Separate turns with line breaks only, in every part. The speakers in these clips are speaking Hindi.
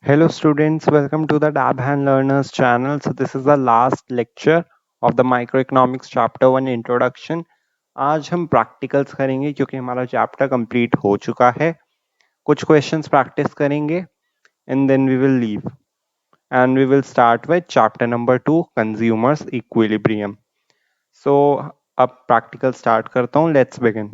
Hello students, welcome to the Dabhan Learners channel. So this is the last lecture of the Microeconomics Chapter 1 Introduction. आज हम प्रैक्टिकल्स करेंगे क्योंकि हमारा चैप्टर कंप्लीट हो चुका है. कुछ क्वेश्चंस प्रैक्टिस करेंगे and then we will leave. And we will start with chapter number 2, Consumers Equilibrium. So अब प्रैक्टिकल स्टार्ट करता हूँ. Let's begin.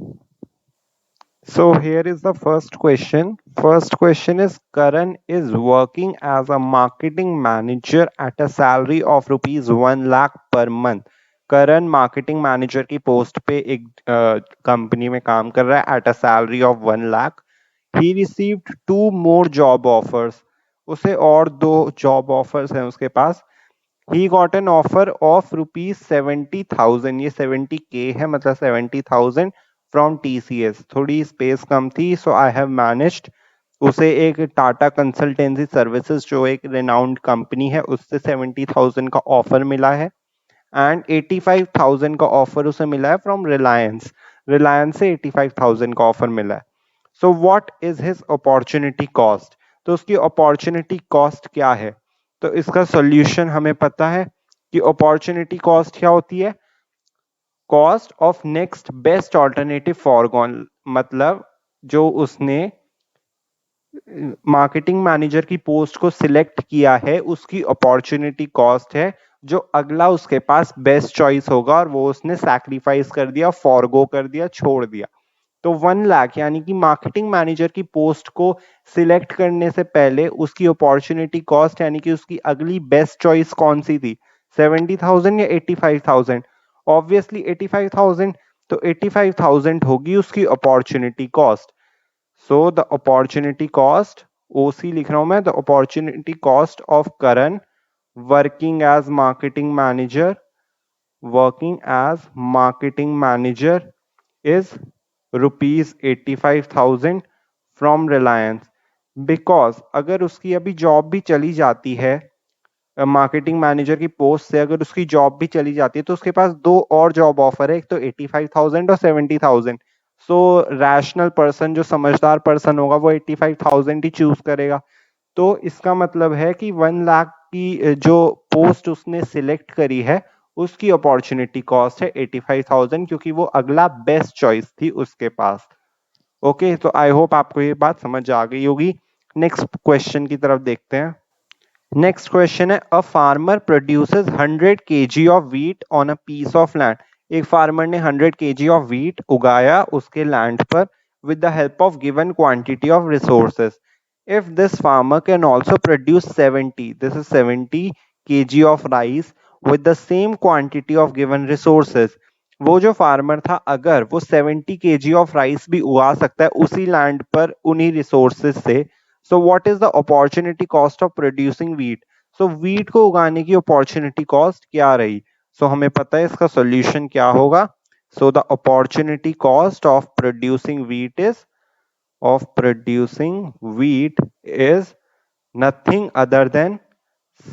So here is the first question. First question is Karan is working as a marketing manager at a salary of rupees 1 lakh per month. Karan marketing manager की पोस्ट पे एक कंपनी में काम कर रहा है at a salary of 1 lakh. He received 2 more job offers. उसे और 2 जॉब ऑफर्स हैं उसके पास. He got an offer of rupees 70,000. ये 70K है, मतलब 70,000 फ्रॉम TCS. थोड़ी स्पेस कम थी, सो आई हैव मैनेज्ड. उसे एक टाटा कंसल्टेंसी सर्विसेज जो एक रिनाउंड कंपनी है उससे 70,000 का ऑफर मिला है एंड 85,000 का ऑफर उसे मिला है फ्रॉम रिलायंस. रिलायंस से 85,000 का ऑफर मिला है. So what is his opportunity cost? तो उसकी अपॉर्चुनिटी कॉस्ट क्या है? तो इसका सॉल्यूशन हमें पता है कि अपॉर्चुनिटी कॉस्ट क्या होती है. Cost of next best alternative foregone, मतलब जो उसने मार्केटिंग मैनेजर की पोस्ट को सिलेक्ट किया है उसकी अपॉर्चुनिटी कॉस्ट है. जो अगला उसके पास बेस्ट चॉइस होगा और वो उसने सैक्रिफाइस कर दिया, फॉरगो कर दिया, छोड़ दिया. तो 1 लाख यानी कि मार्केटिंग मैनेजर की पोस्ट को सिलेक्ट करने से पहले उसकी अपॉर्चुनिटी कॉस्ट यानी कि उसकी अगली बेस्ट चॉइस कौन सी थी, 70,000 या 85,000? ऑब्वियसली 85,000. तो 85,000 होगी उसकी opportunity cost. So the opportunity cost, OC लिख रहा हूं मैं, the opportunity cost of Karan working as marketing manager, working as marketing manager is rupees 85,000 from Reliance. Because अगर उसकी अभी जॉब भी चली जाती है, मार्केटिंग मैनेजर की पोस्ट से अगर उसकी जॉब भी चली जाती है तो उसके पास 2 और जॉब ऑफर है, एक तो 85,000 और 70,000. सो रैशनल पर्सन, जो समझदार पर्सन होगा, वो 85,000 ही चूज करेगा. तो इसका मतलब है कि 1 लाख की जो पोस्ट उसने सिलेक्ट करी है उसकी अपॉर्चुनिटी कॉस्ट है 85,000, क्योंकि वो अगला बेस्ट चॉइस थी उसके पास. ओके, तो आई होप आपको ये बात समझ आ गई होगी. नेक्स्ट क्वेश्चन की तरफ देखते हैं. नेक्स्ट क्वेश्चन है a farmer produces 100 kg of wheat on a piece of land. एक फार्मर ने 100 kg ऑफ व्हीट उगाया उसके लैंड पर with the help of given quantity of resources. If this farmer can also produce 70, this is 70 kg of rice with the same quantity of given resources. वो जो फार्मर था अगर वो 70 kg ऑफ राइस भी उगा सकता है उसी लैंड पर उन्हीं रिसोर्सेज से, so what is the opportunity cost of producing wheat? So wheat को उगाने की अपॉर्चुनिटी कॉस्ट क्या रही? सो हमें पता है इसका सॉल्यूशन क्या होगा. सो the opportunity cost of producing wheat is nothing other than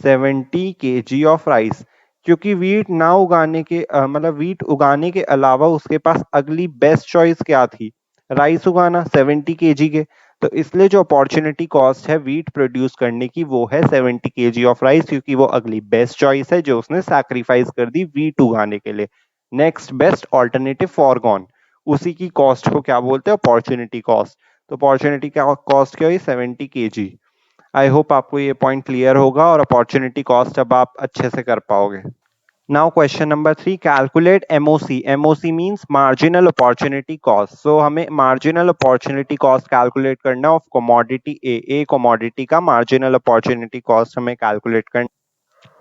70 kg of rice. क्योंकि व्हीट ना उगाने के मतलब व्हीट उगाने के अलावा उसके पास अगली बेस्ट चॉइस क्या थी, राइस उगाना 70 kg के. तो इसलिए जो अपॉर्चुनिटी कॉस्ट है व्हीट प्रोड्यूस करने की वो है 70 kg ऑफ राइस, क्योंकि वो अगली बेस्ट चॉइस है जो उसने सैक्रिफाइस कर दी व्हीट उगाने के लिए. नेक्स्ट बेस्ट ऑल्टरनेटिव फॉरगॉन, उसी की कॉस्ट को क्या बोलते हैं, अपॉर्चुनिटी कॉस्ट. तो अपॉर्चुनिटी कॉस्ट क्या हुई, 70 kg. आई होप आपको ये पॉइंट क्लियर होगा और अपॉर्चुनिटी कॉस्ट अब आप अच्छे से कर पाओगे. Now question number 3, calculate MOC. MOC means marginal opportunity cost. So हमें marginal opportunity cost calculate करना of commodity A. A commodity का marginal opportunity cost हमें calculate करना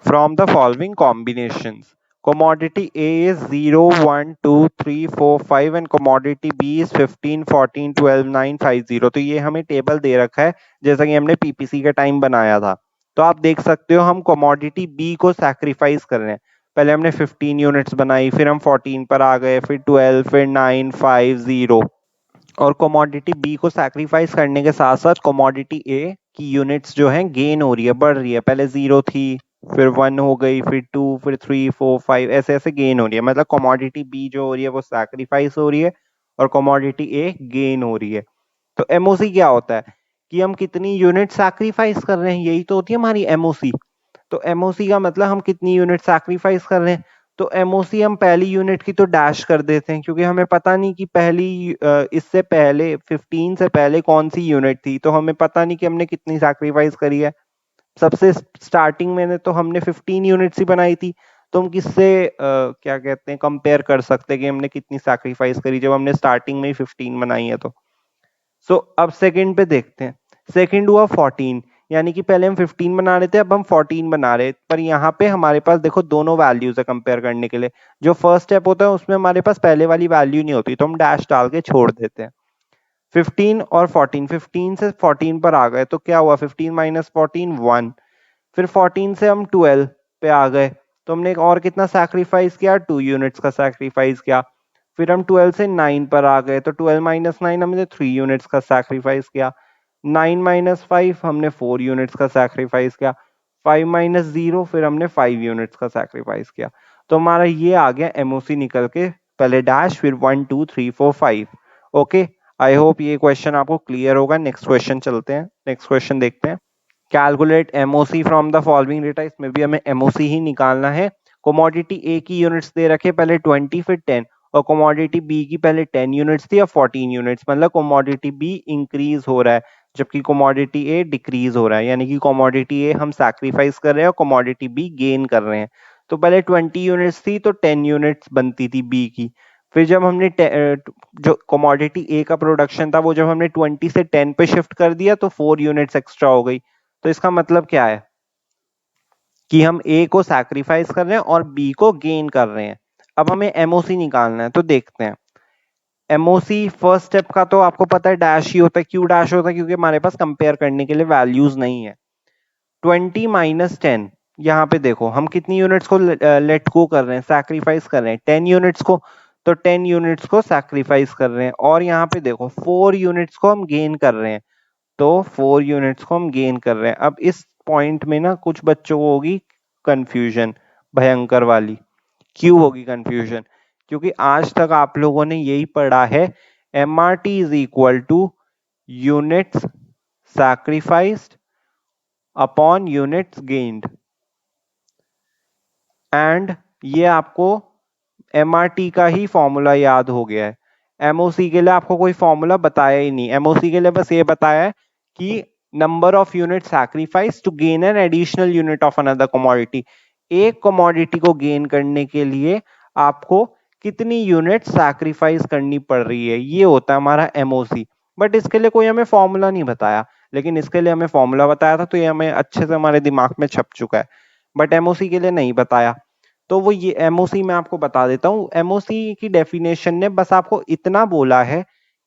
from the following combinations. Commodity A is 0, 1, 2, 3, 4, 5 and commodity B is 15, 14, 12, 9, 5, 0. तो ये हमें टेबल दे रखा है जैसा कि हमने PPC के टाइम बनाया था. तो आप देख सकते हो हम commodity B को सैक्रिफाइस कर रहे हैं. पहले हमने 15 यूनिट्स बनाई, फिर हम 14 पर आ गए, फिर 12, फिर 9, 5, 0. और कमोडिटी बी को सैक्रिफाइस करने के साथ साथ कमोडिटी ए की यूनिट्स जो हैं गेन हो रही है, बढ़ रही है. पहले 0 थी, फिर 1 हो गई, फिर 2, फिर 3, 4, 5, ऐसे ऐसे गेन हो रही है. मतलब कमोडिटी बी जो हो रही है वो सैक्रिफाइस हो रही है और कमोडिटी ए गेन हो रही है. तो एमओसी क्या होता है कि हम कितनी यूनिट सैक्रिफाइस कर रहे हैं, यही तो होती है हमारी एमओसी। तो एमओसी का मतलब हम कितनी यूनिट सैक्रिफाइस कर रहे हैं। तो एमओसी हम पहली यूनिट की तो डैश कर देते हैं, क्योंकि हमें पता नहीं कि इससे पहले 15 से पहले कौन सी यूनिट थी, तो हमें पता नहीं कि हमने कितनी सैक्रिफाइस करी है। सबसे स्टार्टिंग में तो हमने 15 यूनिट्स ही बनाई थी, तो हम किससे क्या कहते हैं कंपेयर कर सकते हैं कि हमने कितनी सैक्रिफाइस करी जब हमने स्टार्टिंग में ही 15 बनाई है। तो अब सेकंड पे देखते हैं। सेकंड हुआ 14, यानी कि पहले हम 15 बना रहे थे, अब हम 14 बना रहे, पर यहाँ पे हमारे पास देखो दोनों वैल्यूज है कंपेयर करने के लिए। जो फर्स्ट स्टेप होता है उसमें हमारे पास पहले वाली वैल्यू नहीं होती, तो हम डैश डाल के छोड़ देते हैं। 15 और 14, 15 से 14 पर आ गए तो क्या हुआ, 15 माइनस 14 1। फिर 14 से हम 12 पे आ गए, तो हमने एक और कितना सैक्रिफाइस किया, 2 यूनिट्स का सैक्रिफाइस किया। फिर हम 12 से 9 पर आ गए, तो 12 माइनस 9 हमने 3 यूनिट्स का सैक्रिफाइस किया। 9 माइनस 5 हमने 4 यूनिट्स का सैक्रिफाइस किया। 5 माइनस 0 फिर हमने 5 यूनिट्स का सैक्रिफाइस किया। तो हमारा ये आ गया एमओसी निकल के, पहले डैश फिर 1 2 3 4 5। ओके, आई होप ये क्वेश्चन आपको क्लियर होगा। नेक्स्ट क्वेश्चन चलते हैं, नेक्स्ट क्वेश्चन देखते हैं। Calculate MOC from the following data, इसमें भी हमें एमओसी ही निकालना है। कमोडिटी ए की यूनिट्स दे रखे, पहले 20 फिर 10, और कमोडिटी बी की पहले 10 यूनिट्स थी, अब 14 यूनिट्स, मतलब कमोडिटी बी इंक्रीज हो रहा है जबकि कमोडिटी ए डिक्रीज हो रहा है, यानी कि कमोडिटी ए हम सैक्रिफाइस कर रहे हैं और कमोडिटी बी गेन कर रहे हैं। तो पहले 20 यूनिट्स थी तो 10 यूनिट्स बनती थी बी की। फिर जब हमने जो कमोडिटी ए का प्रोडक्शन था वो जब हमने 20 से 10 पे शिफ्ट कर दिया तो 4 यूनिट्स एक्स्ट्रा हो गई। तो इसका मतलब क्या है कि हम ए को सैक्रिफाइस कर रहे हैं और बी को गेन कर रहे हैं। अब हमें एमओसी निकालना है, तो देखते हैं। एमओसी फर्स्ट स्टेप का तो आपको पता है डैश ही होता है। क्यों डैश होता है, क्योंकि हमारे पास कंपेयर करने के लिए वैल्यूज नहीं है। 20 माइनस 10, यहाँ पे देखो हम कितनी यूनिट्स को लेट गो कर रहे हैं, सैक्रिफाइस कर रहे हैं 10 यूनिट्स को। तो 10 यूनिट्स को सैक्रिफाइस कर रहे हैं, और यहाँ पे देखो 4 यूनिट्स को हम गेन कर रहे हैं। तो 4 यूनिट्स को हम गेन कर रहे हैं। अब इस पॉइंट में ना कुछ बच्चों को होगी कंफ्यूजन, भयंकर वाली। क्यों होगी कंफ्यूजन, क्योंकि आज तक आप लोगों ने यही पढ़ा है, M R T is equal to units sacrificed upon units gained. And ये आपको एमआरटी का ही फॉर्मूला याद हो गया है। एमओसी के लिए आपको कोई फॉर्मूला बताया ही नहीं, एमओसी के लिए बस ये बताया है कि number of unit sacrifice to gain an additional unit of another commodity. एक कमोडिटी को गेन करने के लिए आपको कितनी यूनिट सैक्रिफाइस करनी पड़ रही है, ये होता है हमारा एमओसी। बट इसके लिए कोई हमें फॉर्मूला नहीं बताया, लेकिन इसके लिए हमें फॉर्मूला बताया था, तो ये हमें अच्छे से हमारे दिमाग में छप चुका है। बट एमओसी के लिए नहीं बताया, तो वो ये एमओसी मैं आपको बता देता हूँ। एमओसी की डेफिनेशन ने बस आपको इतना बोला है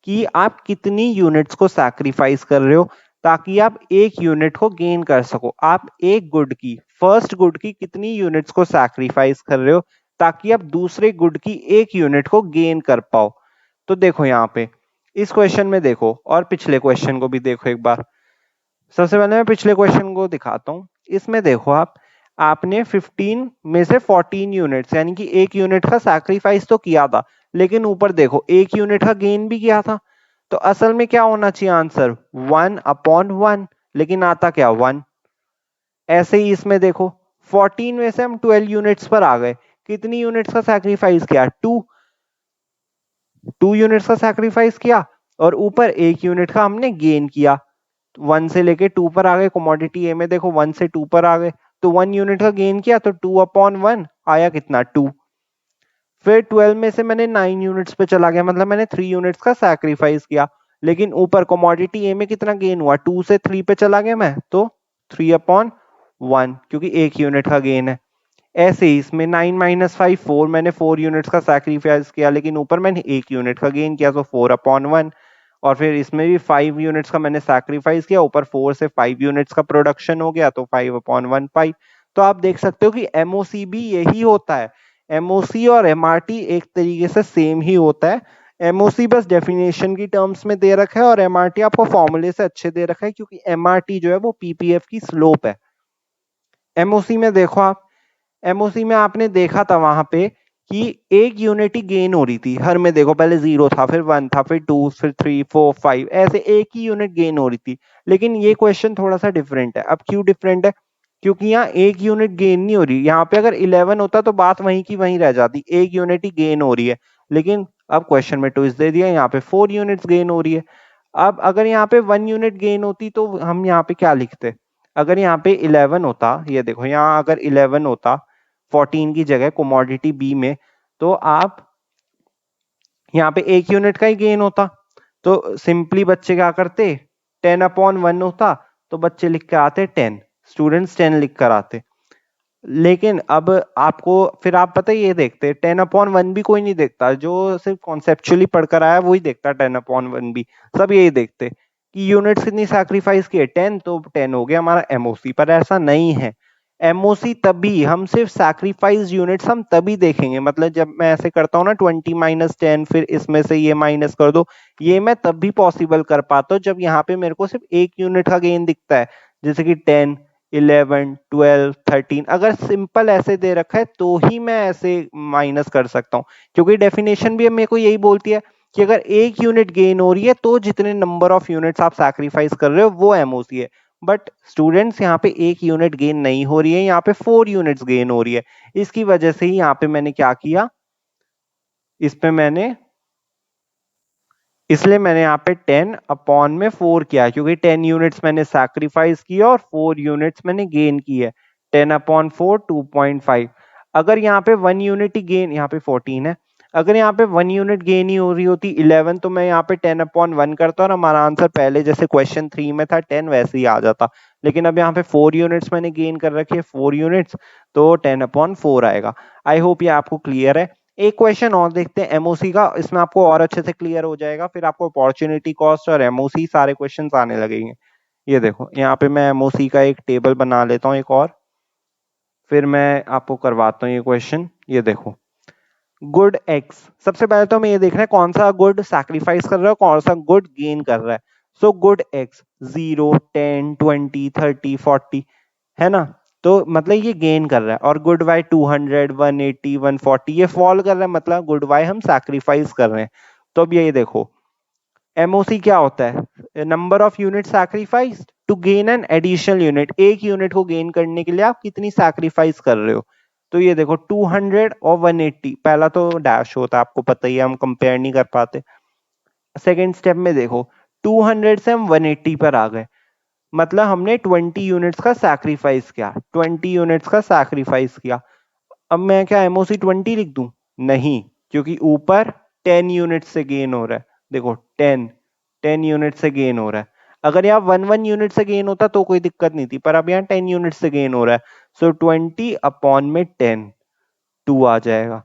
कि आप कितनी यूनिट्स को सैक्रिफाइस कर रहे हो ताकि आप एक यूनिट को गेन कर सको। आप एक गुड की, फर्स्ट गुड की कितनी यूनिट्स को सैक्रिफाइस कर रहे हो ताकि आप दूसरे गुड की एक यूनिट को गेन कर पाओ। तो देखो यहाँ पे इस क्वेश्चन में देखो, और पिछले क्वेश्चन को भी देखो एक बार। सबसे पहले मैं पिछले क्वेश्चन को दिखाता हूँ। इसमें देखो आपने 15 में से 14 यूनिट्स यानी कि एक यूनिट का सैक्रिफाइस तो किया था, लेकिन ऊपर देखो एक यूनिट का गेन भी किया था। तो असल में क्या होना चाहिए आंसर, 1/1, लेकिन आता क्या 1। ऐसे ही इसमें देखो 14 में से हम 12 यूनिट्स पर आ गए, कितनी यूनिट्स का सैक्रिफाइस किया, 2 यूनिट्स का सैक्रिफाइस किया, और ऊपर एक यूनिट का हमने गेन किया। 1 से लेके 2 पर आ गए, कमोडिटी ए में देखो 1 से 2 पर आ गए, तो 1 यूनिट का गेन किया, तो 2/1 आया कितना 2। फिर 12 में से मैंने 9 यूनिट्स पे चला गया, मतलब मैंने 3 यूनिट्स का सैक्रिफाइस किया, लेकिन ऊपर कमोडिटी ए में कितना गेन हुआ, 2 से 3 पे चला गया मैं, तो 3/1, क्योंकि एक यूनिट का गेन है। ऐसे ही इसमें 9 माइनस 5 4, मैंने 4 यूनिट्स का सैक्रिफाइस किया, लेकिन ऊपर मैंने एक यूनिट का गेन किया, तो 4/1। और फिर इसमें भी 5 यूनिट्स का मैंने सैक्रिफाइस किया, ऊपर 4 से 5 यूनिट्स का प्रोडक्शन हो गया, तो 5/1 5। तो आप देख सकते हो कि एमओसी भी यही होता है। एमओसी और एमआरटी एक तरीके से सेम ही होता है। एमओसी बस डेफिनेशन की टर्म्स में दे रखा है और एमआरटी आपको फॉर्मूले से अच्छे दे रखा है, क्योंकि एमआरटी जो है वो पीपीएफ की स्लोप है। एमओसी में देखो आप, एमओसी में आपने देखा था वहां पे कि एक यूनिट ही गेन हो रही थी हर में। देखो पहले 0 था, फिर 1 था, फिर 2, फिर 3, 4, 5, ऐसे एक ही यूनिट गेन हो रही थी। लेकिन ये क्वेश्चन थोड़ा सा डिफरेंट है। अब क्यों डिफरेंट है? क्योंकि यहाँ एक यूनिट गेन नहीं हो रही। यहाँ पे अगर 11 होता तो बात वहीं की वहीं रह जाती, एक यूनिट ही गेन हो रही है। लेकिन अब क्वेश्चन में ट्विस्ट दे दिया, यहाँ पे 4 यूनिट्स गेन हो रही है। अब अगर यहाँ पे 1 यूनिट गेन होती तो हम यहाँ पे क्या लिखते? अगर यहाँ पे 11 होता, ये देखो यहाँ अगर 11 होता 14 की जगह कोमोडिटी बी में, तो आप यहाँ पे एक यूनिट का ही गेन होता। तो सिंपली बच्चे क्या करते, 10/1 होता तो बच्चे लिख कर आते 10, स्टूडेंट्स 10 लिख कर आते। लेकिन अब आपको फिर आप पता है ये देखते 10/1 भी कोई नहीं देखता, जो सिर्फ कॉन्सेप्चुअली पढ़कर आया वही देखता 10/1 भी। सब यही देखते कि यूनिट्स कितनी सैक्रिफाइस किए, 10, तो 10 हो गया हमारा एमओसी। पर ऐसा नहीं है। एमओसी तभी, हम सिर्फ सैक्रिफाइस यूनिट्स हम तभी देखेंगे। मतलब जब मैं ऐसे करता हूँ ना 20 - 10, फिर इसमें से ये माइनस कर दो, ये मैं तब भी पॉसिबल कर पाता हूँ जब यहाँ पे मेरे को सिर्फ एक यूनिट का गेन दिखता है। जैसे कि 10, 11, 12, 13, अगर सिंपल ऐसे दे रखा है तो ही मैं ऐसे माइनस कर सकता हूँ। क्योंकि डेफिनेशन भी मेरे को यही बोलती है कि अगर एक यूनिट गेन हो रही है तो जितने नंबर ऑफ यूनिट्स आप सैक्रिफाइस कर रहे हो वो एमओसी है। बट स्टूडेंट्स यहाँ पे एक यूनिट गेन नहीं हो रही है, यहाँ पे 4 यूनिट्स गेन हो रही है। इसकी वजह से ही यहाँ पे मैंने क्या किया, इस पे मैंने, इसलिए मैंने यहाँ पे 10/4 किया, क्योंकि 10 यूनिट्स मैंने सैक्रिफाइस किया और 4 यूनिट्स मैंने गेन की है। 10/4 2.5। अगर यहाँ पे 1 यूनिट ही गेन, यहाँ पे 14 है, अगर यहाँ पे 1 यूनिट गेन ही हो रही होती 11, तो मैं यहाँ पे 10/1 करता और हमारा आंसर पहले जैसे क्वेश्चन 3 में था 10 वैसे ही आ जाता। लेकिन अब यहाँ पे 4 यूनिट्स मैंने गेन कर रखी है, 4 यूनिट्स, तो 10/4 आएगा। आई होप ये आपको क्लियर है। एक क्वेश्चन और देखते हैं एमओसी का, इसमें आपको और अच्छे से क्लियर हो जाएगा। फिर आपको अपॉर्चुनिटी कॉस्ट और एमओसी सारे क्वेश्चंस आने लगेंगे। ये देखो यहाँ पे मैं एमओसी का एक टेबल बना लेता हूँ एक और, फिर मैं आपको करवाता हूँ ये क्वेश्चन। ये देखो गुड एक्स, सबसे पहले तो हमें ये देखना है कौन सा गुड सैक्रिफाइस कर रहा है, कौन सा गुड गेन कर रहा है। सो गुड एक्स 0, 10, 20, 30, 40 है ना, तो मतलब ये गेन कर रहा है। और गुड वाई 200, 180, 140 ये फॉल कर रहा है, मतलब गुड वाई हम सैक्रिफाइस कर रहे हैं। तो अब ये देखो एमओसी क्या होता है, number of unit sacrifice to gain an additional unit. एक यूनिट को गेन करने के लिए आप कितनी सैक्रिफाइस कर रहे हो। तो ये देखो 200 और 180, पहला तो डैश होता है आपको पता ही है, हम कंपेयर नहीं कर पाते। सेकेंड स्टेप में देखो 200 से हम 180 पर आ गए, मतलब हमने 20 यूनिट्स का सैक्रिफाइस किया, 20 यूनिट्स का सैक्रिफाइस किया। अब मैं क्या एमओसी 20 लिख दूं? नहीं, क्योंकि ऊपर 10 यूनिट से गेन हो रहा है। देखो 10 यूनिट से गेन हो रहा है। अगर यहाँ 1 यूनिट से गेन होता तो कोई दिक्कत नहीं थी, पर अब यहाँ 10 यूनिट से गेन हो रहा है। सो 20/10 2 आ जाएगा।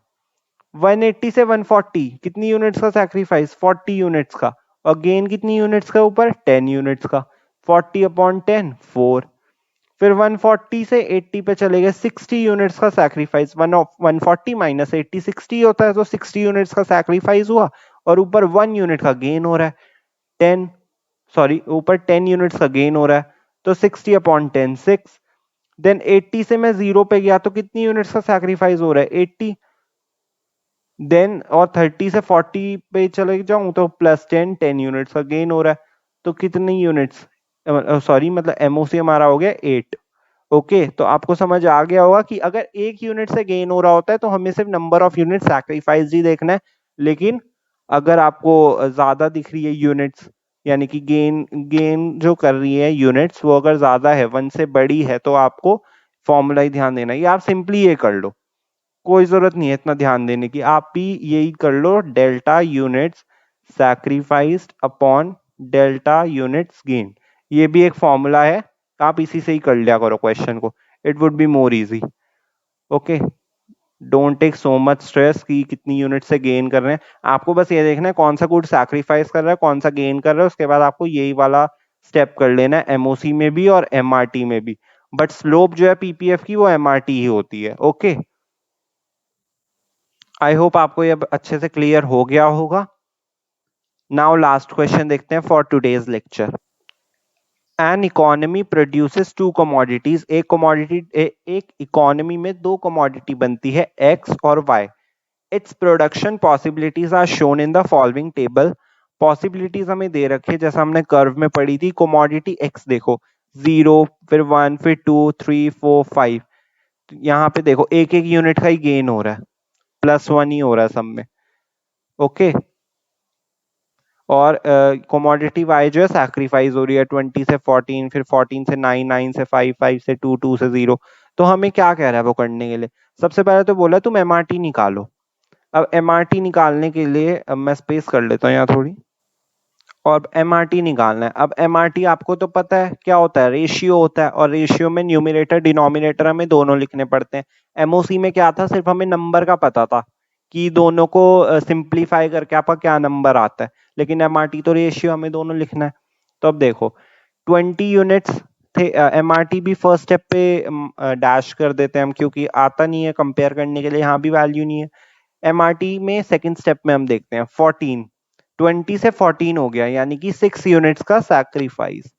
180 से 140 कितनी यूनिट्स का सैक्रिफाइस, 40 यूनिट्स का। और गेन कितनी यूनिट्स का ऊपर, 10 यूनिट्स का। 40/10 4। फिर 140 से 80 पे चले गए, 60 यूनिट्स का सैक्रिफाइस। 140 माइनस 80 60 होता है, तो 60 यूनिट्स का सैक्रिफाइस हुआ और ऊपर 1 यूनिट का गेन हो रहा है। 10, सॉरी ऊपर 10 यूनिट्स का गेन हो रहा है, तो 60/10 6। देन 80 से मैं 0 पे गया तो कितनी यूनिट्स का सैक्रिफाइस हो रहा है, 80। देन और 30 से 40 पे चले जाऊं तो +10 10 यूनिट्स का गेन हो रहा है। तो कितनी यूनिट्स, सॉरी मतलब एमओसी हमारा हो गया 8। ओके, तो आपको समझ आ गया होगा कि अगर एक यूनिट से गेन हो रहा होता है तो हमें सिर्फ नंबर ऑफ यूनिट सैक्रिफाइस ही देखना है। लेकिन अगर आपको ज्यादा दिख रही है यूनिट्स, यानी कि गेन गेन जो कर रही है यूनिट्स वो अगर ज्यादा है, 1 से बड़ी है, तो आपको फॉर्मूला ही ध्यान देना है। ये आप सिंपली ये कर लो, कोई जरूरत नहीं है इतना ध्यान देने की। आप भी यही कर लो, delta units sacrificed upon delta units gain. ये भी एक फॉर्मूला है, आप इसी से ही कर लिया करो क्वेश्चन को, it would be more easy. Okay, don't take so much stress कि कितनी यूनिट से गेन कर रहे हैं। आपको बस ये देखना है कौन सा गुड सैक्रिफाइस कर रहा है, कौन सा गेन कर रहा है। उसके बाद आपको यही वाला स्टेप कर लेना है एमओसी में भी और एमआरटी में भी। बट स्लोप जो है पीपीएफ की वो एमआरटी ही होती है। ओके, आई होप आपको ये अब अच्छे से क्लियर हो गया होगा। नाउ लास्ट क्वेश्चन देखते हैं for today's lecture. An economy produces two commodities, एक कमोडिटी एक इकोनॉमी में दो कमोडिटी बनती है, एक्स और Y. Its production possibilities are shown in the following table. Possibilities हमें दे रखी है जैसा हमने कर्व में पढ़ी थी। कोमोडिटी एक्स देखो 0, फिर 1, फिर 2, 3, 4, 5। यहाँ पे देखो एक एक यूनिट का ही गेन हो रहा है, +1 ही हो रहा है सब में। ओके, और कोमोडिटी वाई जो है सैक्रिफाइस हो रही है 20 से 14, फिर 14 से 9, 9 से 5, 5 से 2, 2 से 0। तो हमें क्या कह रहा है वो करने के लिए? सबसे पहले तो बोला तुम एमआरटी निकालो। अब एमआरटी निकालने के लिए अब मैं स्पेस कर लेता हूँ यहाँ थोड़ी, और एमआरटी निकालना है। अब एमआरटी आपको तो पता है क्या होता है, रेशियो होता है, और रेशियो में न्यूमरेटर डिनोमिनेटर हमें दोनों लिखने पड़ते हैं। एमओसी में क्या था, सिर्फ हमें नंबर का पता था कि दोनों को सिंप्लीफाई करके आपका क्या नंबर आता है, लेकिन एमआरटी तो रेशियो हमें दोनों लिखना है। तो अब देखो 20 यूनिट्स थे। एमआरटी भी फर्स्ट स्टेप पे डैश कर देते हैं हम, क्योंकि आता नहीं है कंपेयर करने के लिए, यहाँ भी वैल्यू नहीं है। एमआरटी में सेकंड स्टेप में हम देखते हैं 14, 20 से 14 हो गया, यानी कि 6 यूनिट्स का सैक्रिफाइस,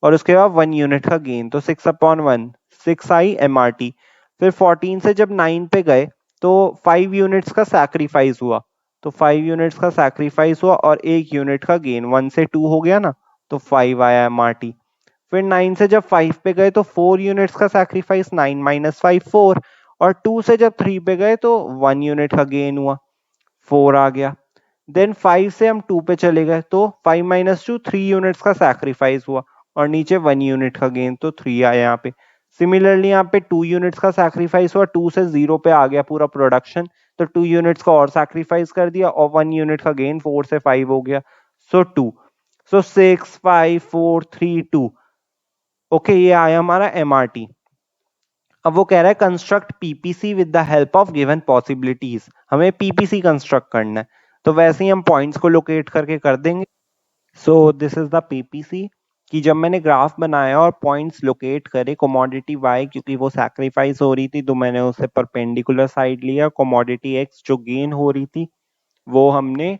और उसके बाद 1 यूनिट का गेन, तो 6/1 6 आई एमआरटी। फिर 14 से जब 9 पे गए तो 5 यूनिट्स का सैक्रिफाइस हुआ, तो 5 यूनिट्स का सैक्रिफाइस हुआ और 1 यूनिट का गेन, 1 से 2 हो गया ना, तो 5 आया एमआरटी। फिर 9 से जब 5 पे गए तो 4 यूनिट्स का सैक्रिफाइस, 9 - 5 4, और 2 से जब 3 पे गए तो 1 यूनिट का गेन हुआ, 4 आ गया। देन 5 से हम 2 पे चले गए तो 5 - 2 3 यूनिट्स का सैक्रिफाइस हुआ, और नीचे 1 यूनिट का गेन, तो 3 आया यहाँ पे। सिमिलरली यहाँ पे 2 यूनिट्स का सैक्रिफाइस हुआ, 2 से 0 पे आ गया पूरा प्रोडक्शन, तो 2 यूनिट्स का और सैक्रिफाइस कर दिया, और 1 यूनिट का गेन 4 से 5 हो गया, सो 2। सो 6 5 4 3 2। ओके, ये आया हमारा एमआरटी। अब वो कह रहा है construct PPC with the help of given possibilities. हमें पीपीसी कंस्ट्रक्ट करना है, तो वैसे ही हम पॉइंट्स को लोकेट करके कर देंगे। So this is the PPC, कि जब मैंने ग्राफ बनाया और पॉइंट्स लोकेट करे, कोमोडिटी वाई क्योंकि वो सैक्रिफाइस हो रही थी तो मैंने उसे परपेंडिकुलर साइड लिया, कोमोडिटी एक्स जो गेन हो रही थी वो हमने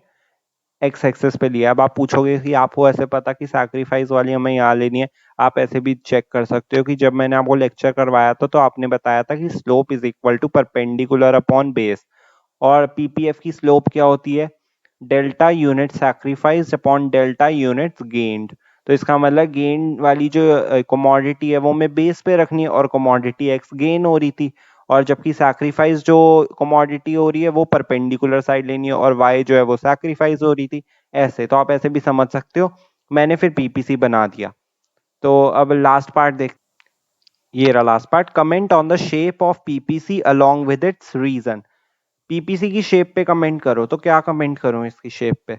एक्स एक्सेस पे लिया। अब आप पूछोगे कि आपको ऐसे पता कि सैक्रिफाइस वाली हमें यहाँ लेनी है? आप ऐसे भी चेक कर सकते हो कि जब मैंने आपको लेक्चर करवाया था तो आपने बताया था कि slope is equal to perpendicular upon base, और पीपीएफ की स्लोप क्या होती है? Delta unit sacrifice upon delta units gained. तो इसका मतलब गेन वाली जो कमोडिटी है वो मैं बेस पे रखनी है, और कमोडिटी एक्स गेन हो रही थी, और जबकि सैक्रिफाइस जो कमोडिटी हो रही है वो परपेंडिकुलर साइड लेनी है, और वाई जो है वो सैक्रिफाइस हो रही थी। ऐसे तो आप ऐसे भी समझ सकते हो। मैंने फिर पीपीसी बना दिया। तो अब लास्ट पार्ट देख, ये रहा last part. Comment on the shape of PPC along with its reason. PPC की शेप पे कमेंट करो, तो क्या कमेंट करूं इसकी शेप पे?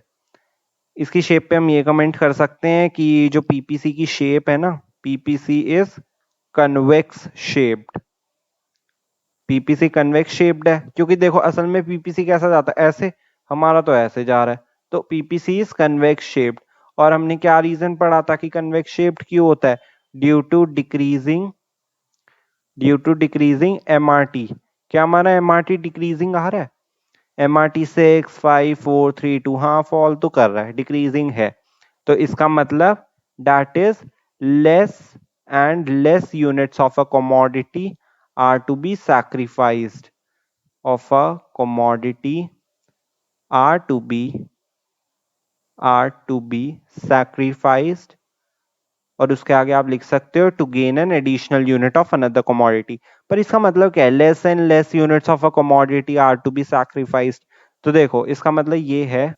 इसकी शेप पे हम ये कमेंट कर सकते हैं कि जो पीपीसी की शेप है ना, PPC is convex shaped. PPC convex shaped है क्योंकि देखो असल में पीपीसी कैसा जाता है, ऐसे, हमारा तो ऐसे जा रहा है, तो पीपीसी इज कन्वेक्स शेप्ड। और हमने क्या रीजन पढ़ा था कि कन्वेक्स शेप्ड क्यों होता है? Due to decreasing, due to decreasing MRT. क्या हमारा एमआरटी डिक्रीजिंग आ रहा है? एमआरटी 6 5 4 3 2, हाँ फॉल तो कर रहा है, डिक्रीजिंग है। तो इसका मतलब that is less and less units of a commodity are to be sacrificed, of a commodity are to be sacrificed। और उसके आगे आप लिख सकते हो to gain an additional unit of another commodity. पर इसका मतलब क्या है, less and less units of a commodity are to be sacrificed? तो देखो इसका मतलब ये है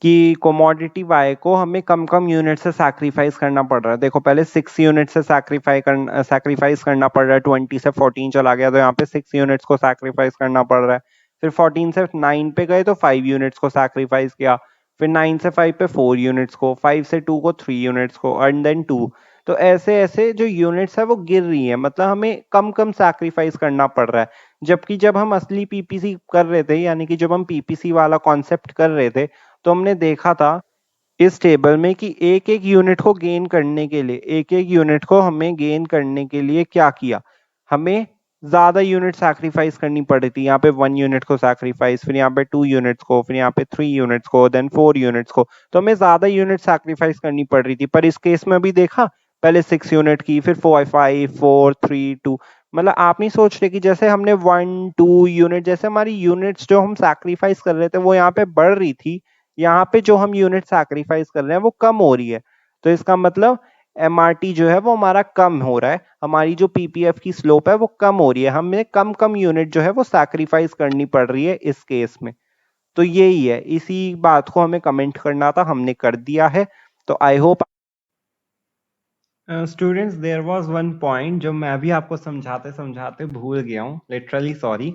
कि कोमोडिटी वाई को हमें कम कम यूनिट से सैक्रिफाइस करना पड़ रहा है। देखो पहले 6 यूनिट से सैक्रिफाइस करना पड़ रहा है, 20 से 14 चला गया तो यहाँ पे 6 यूनिट्स को सैक्रिफाइस करना पड़ रहा है। फिर 14 से 9 पे गए तो 5 यूनिट्स को सैक्रिफाइस किया, फिर 9 से 5 पे 4 यूनिट्स को, 5 से 2 को 3 यूनिट्स को, एंड देन 2। तो ऐसे ऐसे जो यूनिट्स है वो गिर रही है, मतलब हमें कम कम सैक्रिफाइस करना पड़ रहा है। जबकि जब हम असली पीपीसी कर रहे थे, यानी कि जब हम पीपीसी वाला कॉन्सेप्ट कर रहे थे, तो हमने देखा था इस टेबल में कि एक एक यूनिट को गेन करने के लिए, एक एक यूनिट को हमें गेन करने के लिए क्या किया, हमें ज्यादा यूनिट सैक्रिफाइस करनी पड़ी थी। यहाँ पे 1 यूनिट को सैक्रिफाइस, फिर यहाँ पे 2 यूनिट्स को, फिर यहाँ पे 3 यूनिट्स को, देन 4 यूनिट्स को। तो हमें ज्यादा यूनिट सैक्रिफाइस करनी पड़ रही थी। पर इस केस में भी देखा, पहले 6 यूनिट की, फिर 4 5 4 3 2, मतलब आप नहीं सोच रहे कि जैसे हमने 1 2 यूनिट, जैसे हमारी यूनिट्स जो हम सैक्रिफाइस कर रहे थे वो यहाँ पे बढ़ रही थी, यहाँ पे जो हम यूनिट सैक्रिफाइस कर रहे हैं वो कम हो रही है। तो इसका मतलब एमआरटी जो है वो हमारा कम हो रहा है, हमारी जो पीपीएफ की स्लोप है वो कम हो रही है, हमें कम कम यूनिट जो है वो सैक्रिफाइस करनी पड़ रही है इस केस में। तो यही है, इसी बात को हमें कमेंट करना था, हमने कर दिया है। तो I hope students, there was one point जो मैं भी आपको समझाते समझाते भूल गया हूँ, लिटरली सॉरी।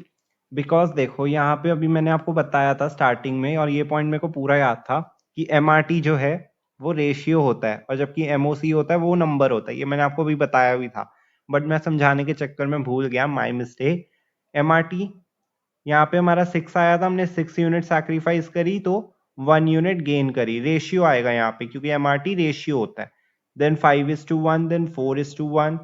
बिकॉज देखो यहाँ पे अभी मैंने आपको बताया था स्टार्टिंग में, और ये पॉइंट मेरे को पूरा याद था कि एमआरटी जो है वो रेशियो होता है, और जबकि एमओसी होता है वो नंबर होता है। ये मैंने आपको भी बताया भी था, बट मैं समझाने के चक्कर में भूल गया, माई मिस्टेक। एमआरटी यहाँ पे हमारा 6 आया था, हमने 6 यूनिट सैक्रिफाइस करी तो 1 यूनिट गेन करी, रेशियो आएगा यहाँ पे क्योंकि एमआरटी रेशियो होता है। Then 5:1, then 4:1,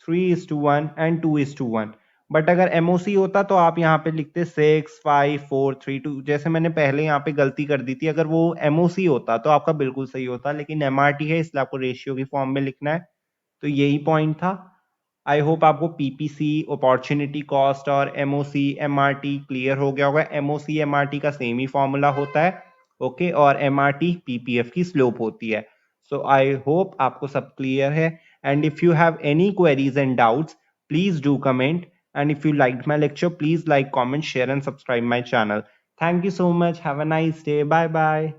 3:1 and 2:1। बट अगर एमओसी होता तो आप यहाँ पे लिखते 6 5 4 3 2, जैसे मैंने पहले यहाँ पे गलती कर दी थी। अगर वो एमओसी होता तो आपका बिल्कुल सही होता, लेकिन एमआरटी है इसलिए आपको रेशियो की फॉर्म में लिखना है। तो यही पॉइंट था। आई होप आपको पीपीसी, अपॉर्चुनिटी कॉस्ट और एमओसी एमआरटी क्लियर हो गया होगा। एमओसी एमआरटी का सेम ही फॉर्मूला होता है, ओके, और एमआरटी पीपीएफ की स्लोप होती है। सो आई होप आपको सब क्लियर है। And if you have any queries and doubts, please do comment. And if you like my lecture, please like, comment, share and subscribe my channel. Thank you so much, have a nice day, bye bye.